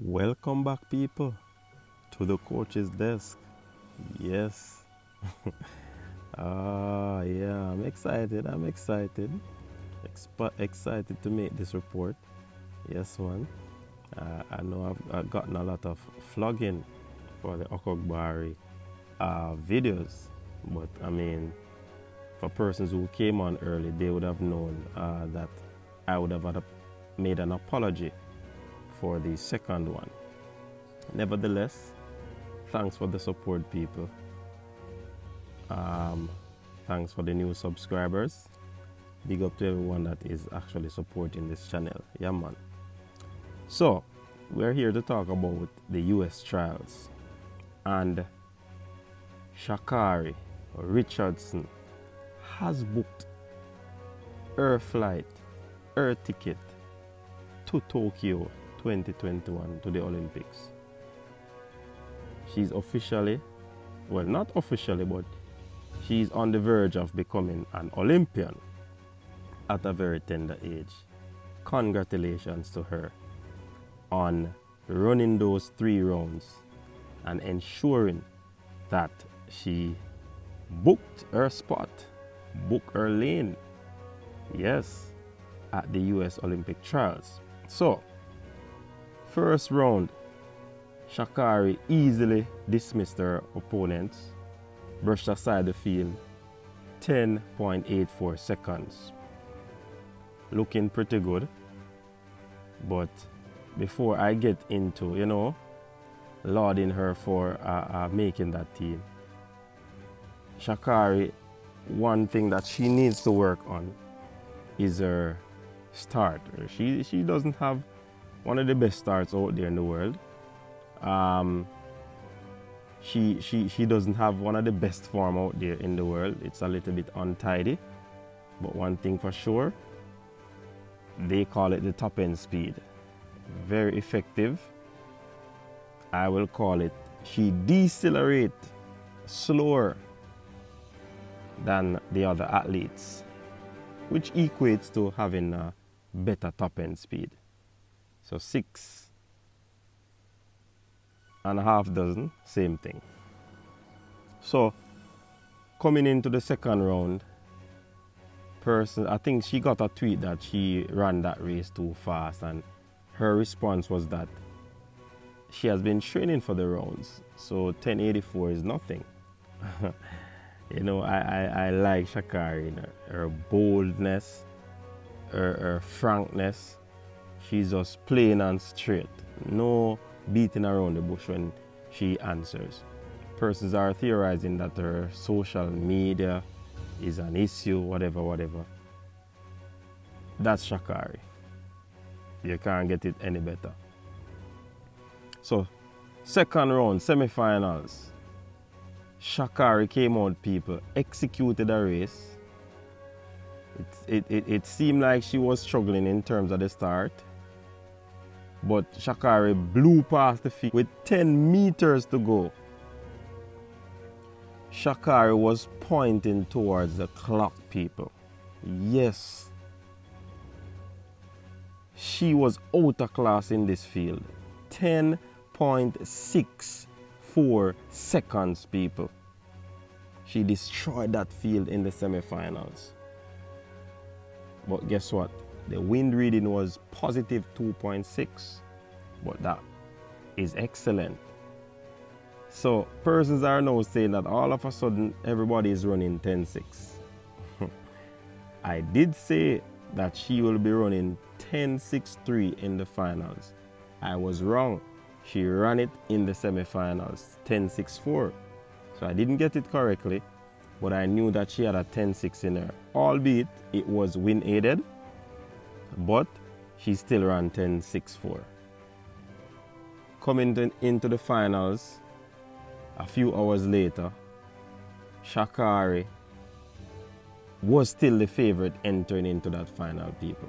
Welcome back, people, to the coach's desk. Yes. Yeah, I'm excited. Excited to make this report. Yes, man. I know I've gotten a lot of flogging for the Okogbari videos, but I mean, for persons who came on early, they would have known that I would have made an apology for the second one. Nevertheless, thanks for the support, people. Thanks for the new subscribers. Big up to everyone that is actually supporting this channel. Yeah, man. So, we're here to talk about the US trials. And Sha Carri Richardson has booked her flight, her ticket to Tokyo 2021 to the Olympics. She's officially, well, not officially, but she's on the verge of becoming an Olympian at a very tender age. Congratulations to her on running those 3 rounds and ensuring that she booked her spot, booked her lane, yes, at the US Olympic trials. So, first round, Sha Carri easily dismissed her opponents, brushed aside the field, 10.84 seconds. Looking pretty good. But before I get into, lauding her for making that team, Sha Carri, one thing that she needs to work on is her start. She doesn't have one of the best starts out there in the world. She doesn't have one of the best form out there in the world. It's a little bit untidy. But one thing for sure, they call it the top end speed. Very effective. I will call it, she decelerates slower than the other athletes, which equates to having a better top end speed. So 6.5 dozen, same thing. So coming into the second round, I think she got a tweet that she ran that race too fast, and her response was that she has been training for the rounds, so 10.84 is nothing. I like Sha Carri, her boldness, her frankness. She's just plain and straight. No beating around the bush when she answers. Persons are theorizing that her social media is an issue, whatever. That's Sha Carri. You can't get it any better. So, second round, semi-finals. Sha Carri came out, people, executed a race. It seemed like she was struggling in terms of the start. But Sha Carri blew past the field with 10 meters to go. Sha Carri was pointing towards the clock, people. Yes. She was out of class in this field. 10.64 seconds, people. She destroyed that field in the semifinals. But guess what? The wind reading was positive 2.6. But that is excellent. So persons are now saying that all of a sudden everybody is running 10.6. I did say that she will be running 10.63 in the finals. I was wrong. She ran it in the semifinals, 10.64. So I didn't get it correctly, but I knew that she had a 10.6 in her. Albeit it was wind aided, but she still ran 10.64. Coming into the finals, a few hours later, Sha Carri was still the favorite entering into that final, people.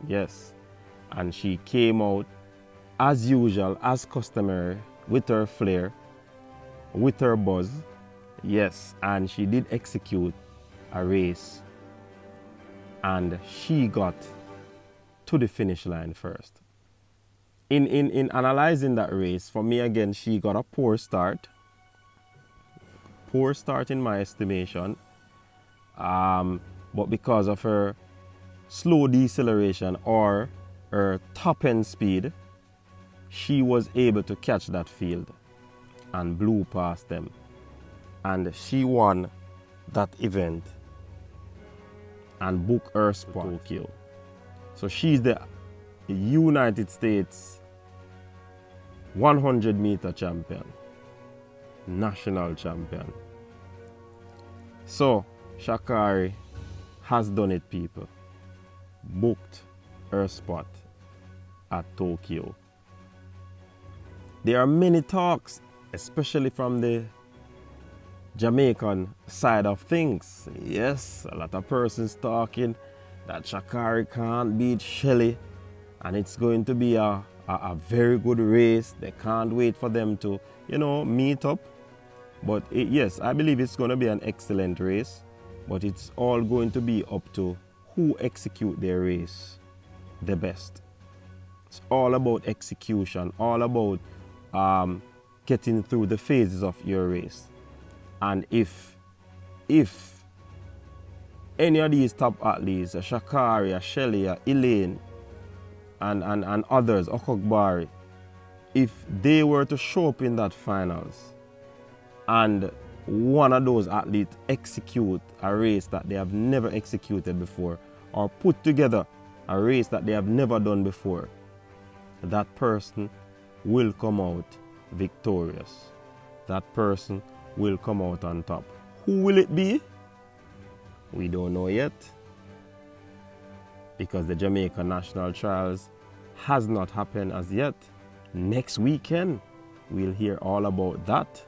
Yes, and she came out as usual, as customary, with her flair, with her buzz. Yes, and she did execute a race, and she got to the finish line first. in analyzing that race, for me again, she got a poor start. Poor start in my estimation. But because of her slow deceleration or her top end speed, she was able to catch that field and blew past them. And she won that event and booked her spot in Tokyo. So she's the United States 100-meter champion, national champion. So Sha Carri has done it, people. Booked her spot at Tokyo. There are many talks, especially from the Jamaican side of things. Yes, a lot of persons talking that Sha Carri can't beat Shelly, and it's going to be a very good race. They can't wait for them to, meet up. But yes, I believe it's going to be an excellent race, but it's all going to be up to who execute their race the best. It's all about execution, all about getting through the phases of your race. And if any of these top athletes, a Sha Carri, a Shelly, a Elaine, and others, Okogbari, if they were to show up in that finals and one of those athletes execute a race that they have never executed before, or put together a race that they have never done before, that person will come out victorious. That person will come out on top. Who will it be? We don't know yet, because the Jamaica National Trials has not happened as yet. Next weekend, we'll hear all about that.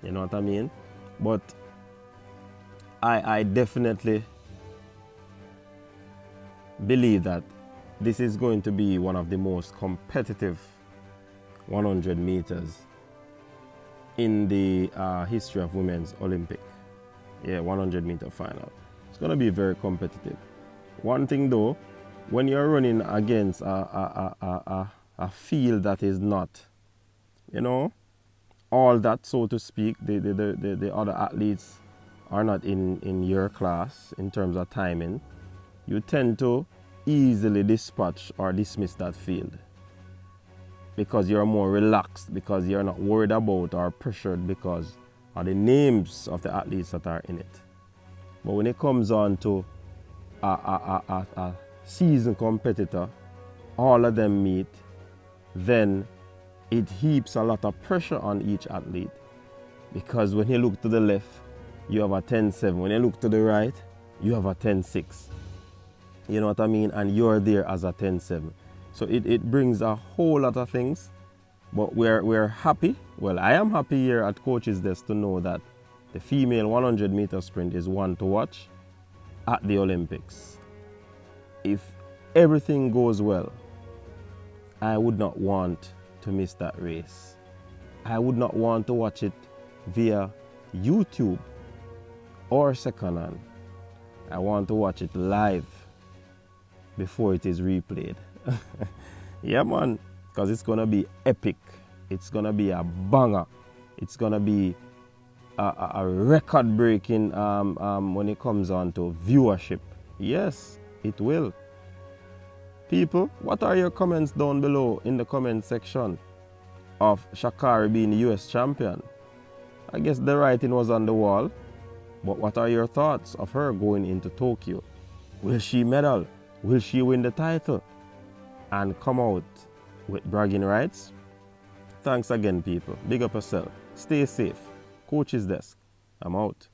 You know what I mean? But I definitely believe that this is going to be one of the most competitive 100 meters in the history of women's Olympic. 100-meter final. It's going to be very competitive. One thing though, when you're running against a field that is not, all that, so to speak, the other athletes are not in your class in terms of timing, you tend to easily dispatch or dismiss that field because you're more relaxed, because you're not worried about or pressured because of the names of the athletes that are in it. But when it comes on to a seasoned competitor, all of them meet, then it heaps a lot of pressure on each athlete, because when you look to the left, you have a 10.7. When you look to the right, you have a 10.6. You know what I mean? And you're there as a 10.7. So it brings a whole lot of things. But we're happy. Well, I am happy here at Coach's Desk to know that the female 100-meter sprint is one to watch at the Olympics. If everything goes well, I would not want to miss that race. I would not want to watch it via YouTube or secondhand. I want to watch it live before it is replayed. Yeah, man, because it's gonna be epic. It's gonna be a banger. It's gonna be a record-breaking when it comes on to viewership. Yes, it will. People, what are your comments down below in the comment section of Sha Carri being the US champion? I guess the writing was on the wall, but what are your thoughts of her going into Tokyo? Will she medal? Will she win the title and come out with bragging rights? Thanks again, people. Big up yourself. Stay safe. Coach's Desk. I'm out.